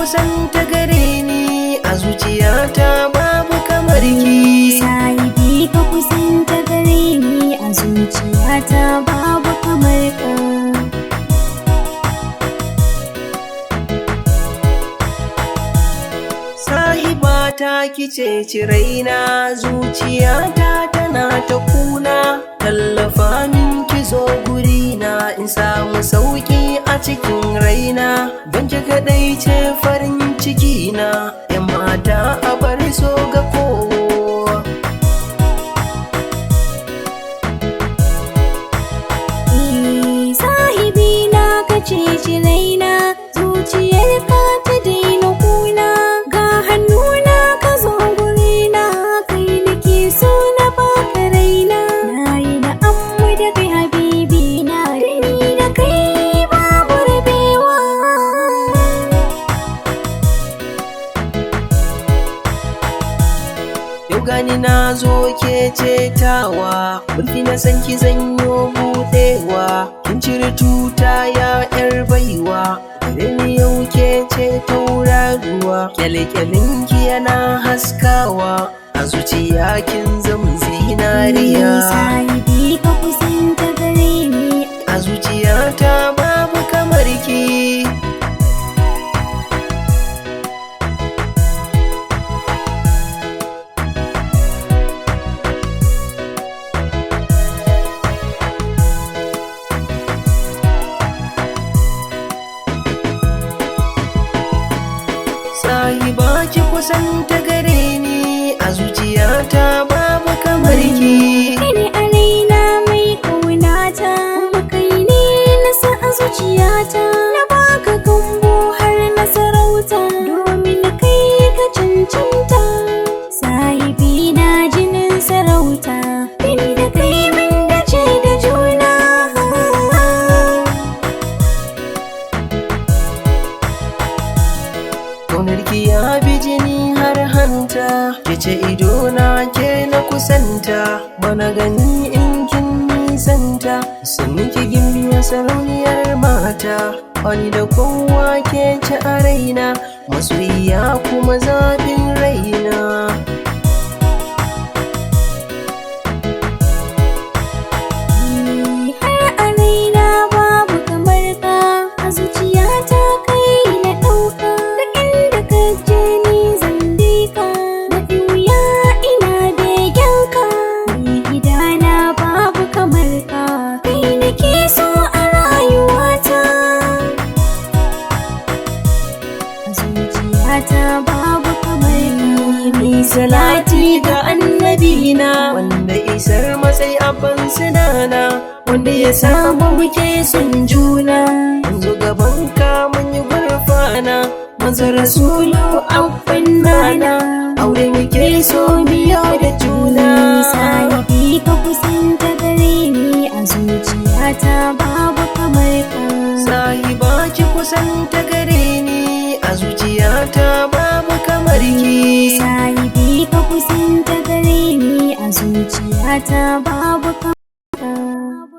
kusanta gare ni, a zuciyata babu kamar ki. Sahibi ka kusanta gare ni, a zuciyata babu kamar ka. Sahibata kice raina, zuciyata tana ta kuna. Tallafa min ki zo gurina, in samu sauki a cikin raina. Don ki kadai ce farin ciki na, 'yan mata a bar so ga kowa. Sahibi na ka ceci raina, zuciyarka ta daina kuna. Ga hannuna ka zo gurina, kai nake so na baka raina. Na yi na'ammu da kai habibi na, da ni da kai babu rabewa. Yau gani na zo ke cetawa, mulki na san ki zanyo budewa. Kin cire tuta ya 'yar baiwa, gare ni yau ke ce tauraruwa. Kyale-kyalen ki yana haskawa, a zuciya kin zama zinariya. Sahibi ka kusanta gare ni, A zuciyata babu kamar ki. Sahiba ki kusanta gare ni, a zuciyata babu kamar ki. kai ne a raina mai ƙaunata, kuma kai ne na sa a zuciyata. Na baka gambo har na sarauta, domin kai ka cancanta. Sahibi na jinin sarauta, kai da kai mun dace da juna. Ƙaunarki ya bi jini har hanta, ke ce idona ke na kusanta. Bana gani in kin nisanta, sannan ki gimbiya sarauniyar mata. Wani da kowa ke ci a raina, masoyiya kuma zaɓin raina. Har a raina babu kamar ka, a zuciyata kai na ɗauka. Duk inda ka je ni zan bi ka, da wuya ina begen ka. Ni gidana babu kamar ka, kai nake so a rayuwata. A zuciyata babu kamar ka. Mai salati ga annabina, wanda isar matsayi abban sinana, wanda ya samu muke son juna. Yanzu gaban ka mun yi gurfana, manzo rasulu abban nana, aure muke so biyo da juna. Sahibi ka kusanta gare ni, a zuciyata babu kamar ka. Sahiba ki kusanta gare ni, a zuciyata babu kamar ki. Sahibi ka kusanta gare ni, a zuciyata babu kamar ka.